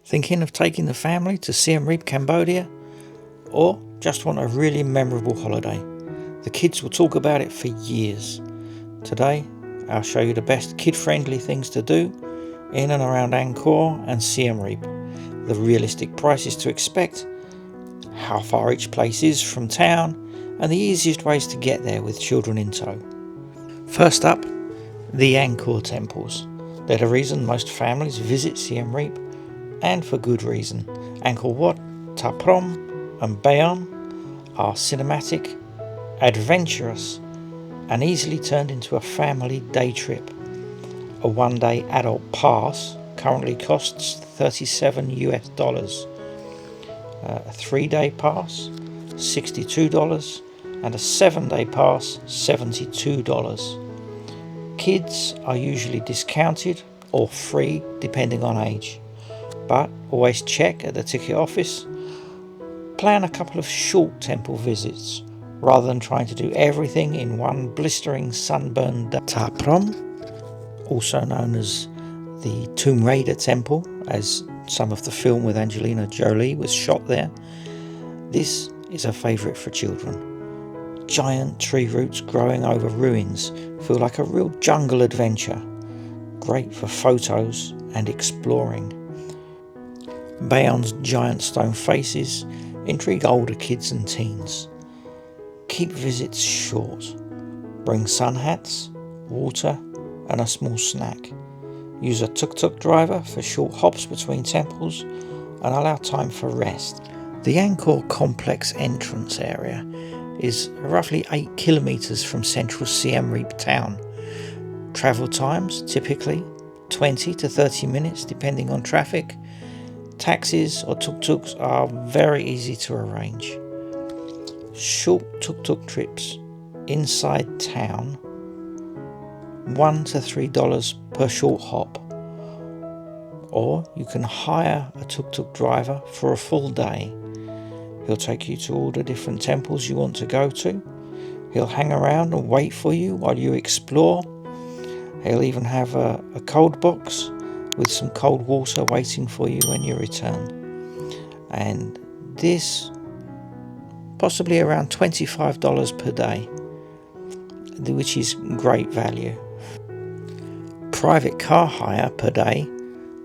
Thinking of taking the family to Siem Reap, Cambodia? Or just want a really memorable holiday? The kids will talk about it for years. Today, I'll show you the best kid-friendly things to do in and around Angkor and Siem Reap, the realistic prices to expect, how far each place is from town, and the easiest ways to get there with children in tow. First up, the Angkor temples. They're the reason most families visit Siem Reap, and for good reason. Angkor Wat, Prohm and Bayon are cinematic, adventurous, and easily turned into a family day trip. A one-day adult pass currently costs $37 US. A 3-day pass, $62, and a 7-day pass, $72. Kids are usually discounted or free depending on age, but always check at the ticket office. Plan a couple of short temple visits rather than trying to do everything in one blistering sunburned day. Prohm, also known as the Tomb Raider Temple, as some of the film with Angelina Jolie was shot there. This is a favourite for children. Giant tree roots growing over ruins feel like a real jungle adventure. Great for photos and exploring. Bayon's giant stone faces intrigue older kids and teens. Keep visits short. Bring sun hats, water and a small snack. Use a tuk-tuk driver for short hops between temples and allow time for rest. The Angkor complex entrance area is roughly 8 kilometres from central Siem Reap town. Travel times typically 20 to 30 minutes depending on traffic. Taxis or tuk-tuks are very easy to arrange. Short tuk-tuk trips inside town, $1 to $3 per short hop. Or you can hire a tuk-tuk driver for a full day. He'll take you to all the different temples you want to go to. He'll hang around and wait for you while you explore. He'll even have a cold box with some cold water waiting for you when you return. And this, possibly around $25 per day, which is great value. Private car hire per day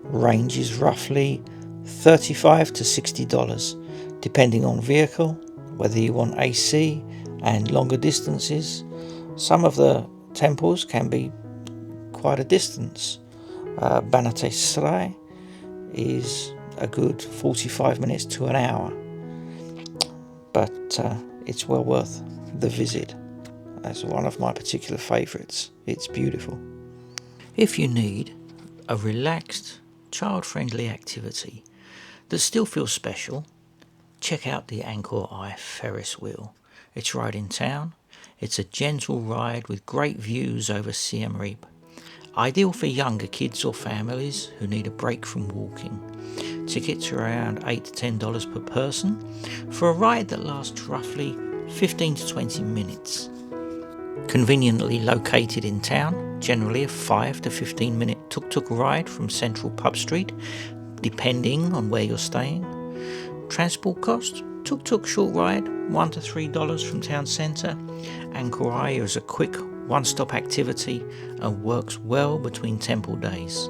ranges roughly $35 to $60, depending on vehicle, whether you want AC and longer distances. Some of the temples can be quite a distance. Banate Srai is a good 45 minutes to an hour, but it's well worth the visit. That's one of my particular favourites. It's beautiful. If you need a relaxed, child-friendly activity that still feels special, check out the Angkor Eye Ferris Wheel. It's right in town. It's a gentle ride with great views over Siem Reap. Ideal for younger kids or families who need a break from walking. Tickets are around $8 to $10 per person for a ride that lasts roughly 15 to 20 minutes. Conveniently located in town, generally a 5 to 15 minute tuk-tuk ride from Central Pub Street, depending on where you're staying. Transport cost, tuk-tuk short ride, $1 to $3 from town centre. Angkor Eye is a quick one-stop activity and works well between temple days.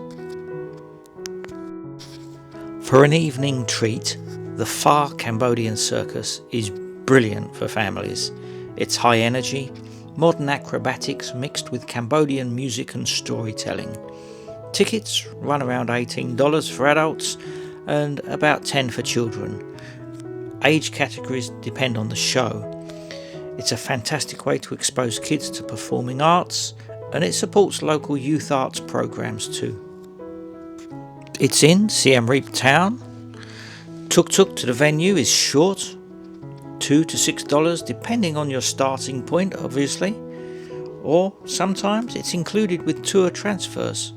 For an evening treat, the Phare Cambodian Circus is brilliant for families. It's high energy, modern acrobatics mixed with Cambodian music and storytelling. Tickets run around $18 for adults and about $10 for children. Age categories depend on the show. It's a fantastic way to expose kids to performing arts, and it supports local youth arts programs too. It's in Siem Reap town. Tuk-tuk to the venue is short, $2 to $6 depending on your starting point obviously, or sometimes it's included with tour transfers.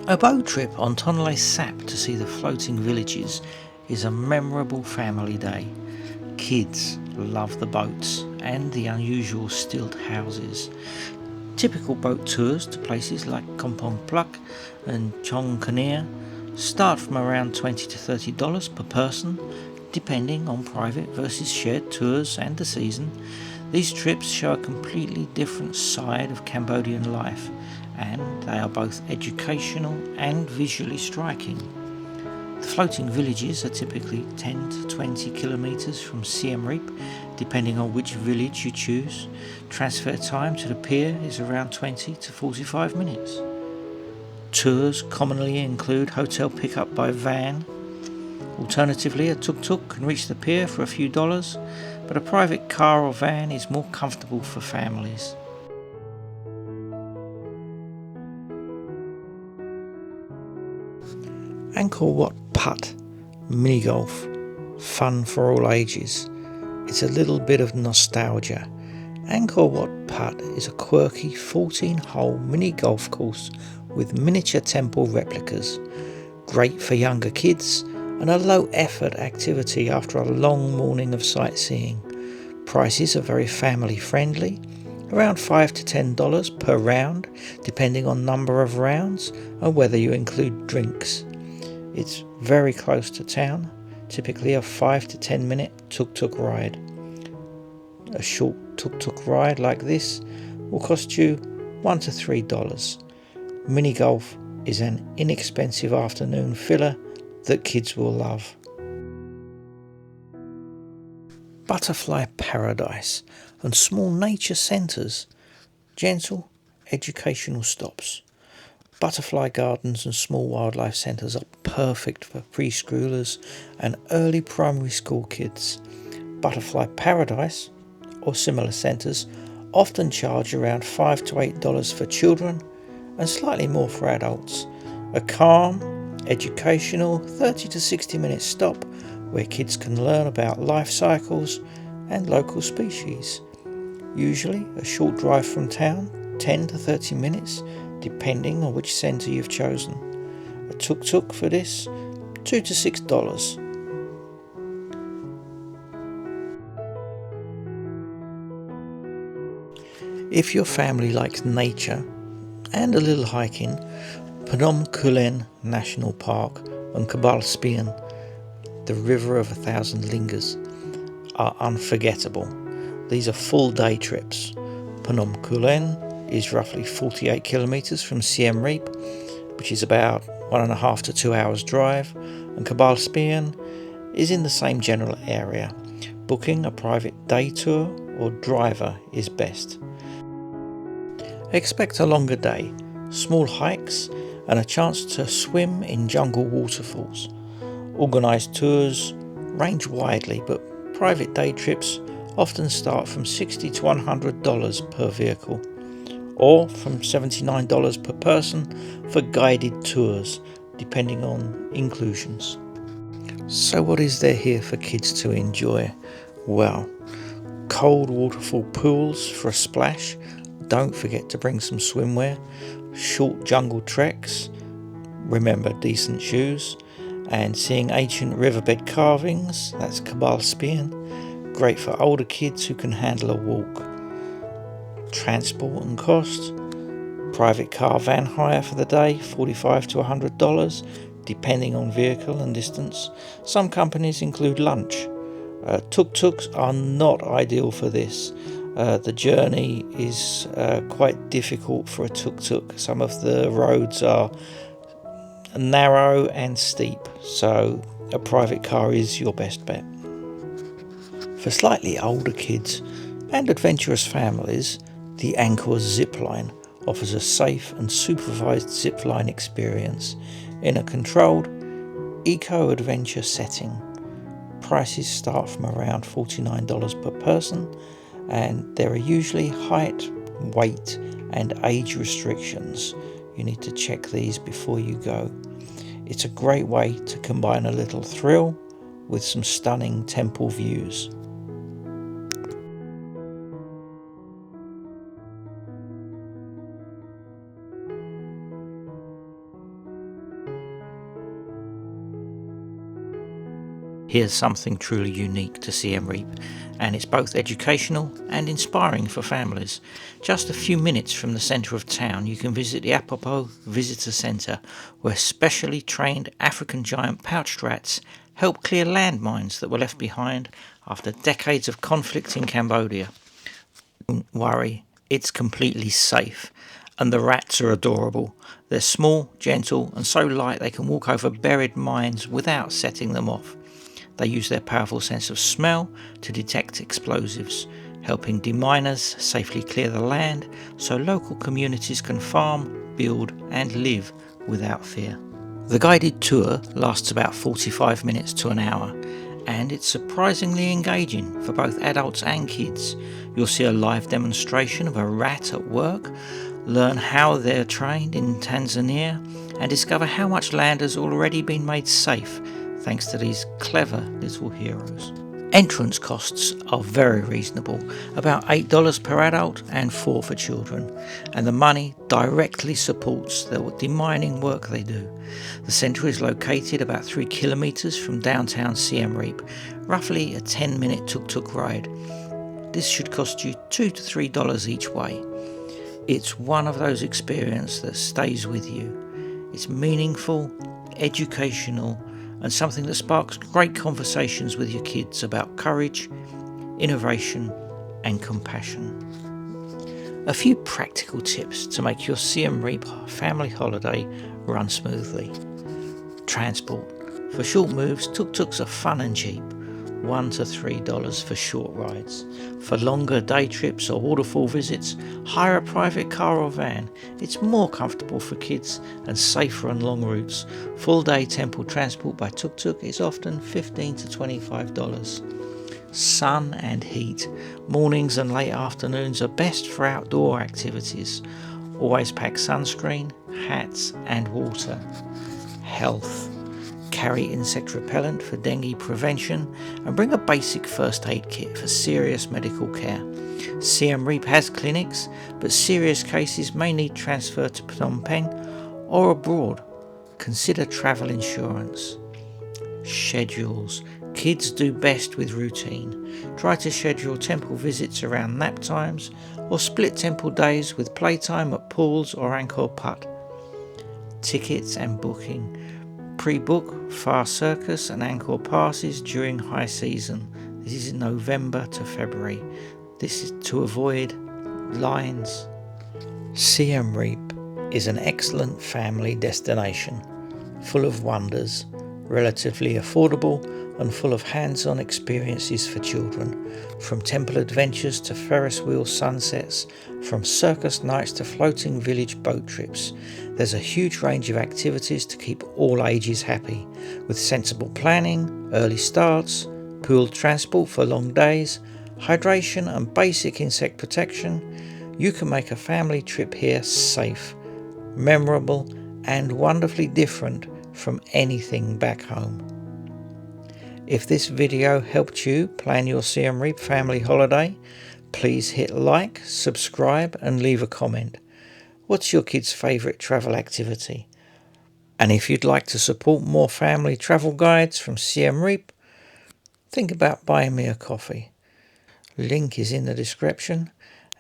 A boat trip on Tonlé Sap to see the floating villages is a memorable family day. Kids love the boats and the unusual stilt houses. Typical boat tours to places like Kampong Pluk and Chong Khmer start from around $20 to $30 per person, depending on private versus shared tours and the season. These trips show a completely different side of Cambodian life, and they are both educational and visually striking. The floating villages are typically 10 to 20 kilometres from Siem Reap, depending on which village you choose. Transfer time to the pier is around 20 to 45 minutes. Tours commonly include hotel pickup by van. Alternatively, a tuk-tuk can reach the pier for a few dollars, but a private car or van is more comfortable for families. Angkor Wat Putt, mini golf, fun for all ages. It's a little bit of nostalgia. Angkor Wat Putt is a quirky 14-hole mini golf course with miniature temple replicas. Great for younger kids and a low-effort activity after a long morning of sightseeing. Prices are very family-friendly, around $5 to $10 per round, depending on number of rounds and whether you include drinks. It's very close to town, typically a 5 to 10 minute tuk-tuk ride. A short tuk-tuk ride like this will cost you $1 to $3. Mini golf is an inexpensive afternoon filler that kids will love. Butterfly paradise and small nature centres, gentle educational stops. Butterfly gardens and small wildlife centres are perfect for preschoolers and early primary school kids. Butterfly paradise or similar centres often charge around $5 to $8 for children and slightly more for adults. A calm, educational 30 to 60 minute stop where kids can learn about life cycles and local species. Usually a short drive from town, 10 to 30 minutes, depending on which centre you've chosen. A tuk-tuk for this, $2 to $6. If your family likes nature and a little hiking, Phnom Kulen National Park and Kabal Spian, the River of a Thousand Lingers, are unforgettable. These are full day trips. Phnom Kulen is roughly 48 kilometres from Siem Reap, which is about 1.5 to 2 hours drive, and Kabal Spian is in the same general area. Booking a private day tour or driver is best. Expect a longer day, small hikes and a chance to swim in jungle waterfalls. Organised tours range widely, but private day trips often start from $60 to $100 per vehicle, or from $79 per person for guided tours, depending on inclusions. So what is there here for kids to enjoy? Well, cold waterfall pools for a splash. Don't forget to bring some swimwear. Short jungle treks. Remember, decent shoes. And seeing ancient riverbed carvings. That's Kabal Spian. Great for older kids who can handle a walk. Transport and cost. Private car van hire for the day, $45 to $100, depending on vehicle and distance. Some companies include lunch. Tuk-tuks are not ideal for this. The journey is quite difficult for a tuk-tuk. Some of the roads are narrow and steep, so a private car is your best bet. For slightly older kids and adventurous families, the Angkor zipline offers a safe and supervised zipline experience in a controlled eco-adventure setting. Prices start from around $49 per person, and there are usually height, weight and age restrictions. You need to check these before you go. It's a great way to combine a little thrill with some stunning temple views. Here's something truly unique to Siem Reap, and it's both educational and inspiring for families. Just a few minutes from the centre of town you can visit the Apopo Visitor Centre, where specially trained African giant pouched rats help clear landmines that were left behind after decades of conflict in Cambodia. Don't worry, it's completely safe, and the rats are adorable. They're small, gentle, and so light they can walk over buried mines without setting them off. They use their powerful sense of smell to detect explosives, helping deminers safely clear the land so local communities can farm, build and live without fear. The guided tour lasts about 45 minutes to an hour, and it's surprisingly engaging for both adults and kids. You'll see a live demonstration of a rat at work, learn how they're trained in Tanzania, and discover how much land has already been made safe thanks to these clever little heroes. Entrance costs are very reasonable, about $8 per adult and $4 for children, and the money directly supports the demining work they do. The centre is located about 3 kilometres from downtown Siem Reap, roughly a 10-minute tuk-tuk ride. This should cost you $2 to $3 each way. It's one of those experiences that stays with you. It's meaningful, educational, and something that sparks great conversations with your kids about courage, innovation and compassion. A few practical tips to make your Siem Reap family holiday run smoothly. Transport. For short moves, tuk-tuks are fun and cheap, $1 to $3 for short rides. For longer day trips or waterfall visits, hire a private car or van. It's more comfortable for kids and safer on long routes. Full day temple transport by tuk-tuk is often $15 to $25. Sun and heat. Mornings and late afternoons are best for outdoor activities. Always pack sunscreen, hats and water. Health. Carry insect repellent for dengue prevention and bring a basic first aid kit for serious medical care. Siem Reap has clinics, but serious cases may need transfer to Phnom Penh or abroad. Consider travel insurance. Schedules. Kids do best with routine. Try to schedule temple visits around nap times or split temple days with playtime at pools or Angkor Putt. Tickets and booking. Pre-book Phare Circus and Angkor passes during high season. This is in November to February. This is to avoid lines. Siem Reap is an excellent family destination, full of wonders, relatively affordable and full of hands-on experiences for children, from temple adventures to Ferris wheel sunsets, from circus nights to floating village boat trips. There's a huge range of activities to keep all ages happy, with sensible planning, early starts, pooled transport for long days, hydration and basic insect protection. You can make a family trip here safe, memorable and wonderfully different from anything back home. If this video helped you plan your Siem Reap family holiday, please hit like, subscribe and leave a comment. What's your kids' favourite travel activity? And if you'd like to support more family travel guides from Siem Reap, think about buying me a coffee. Link is in the description,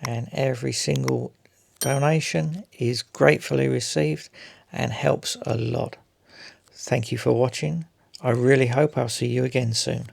and every single donation is gratefully received and helps a lot. Thank you for watching. I really hope I'll see you again soon.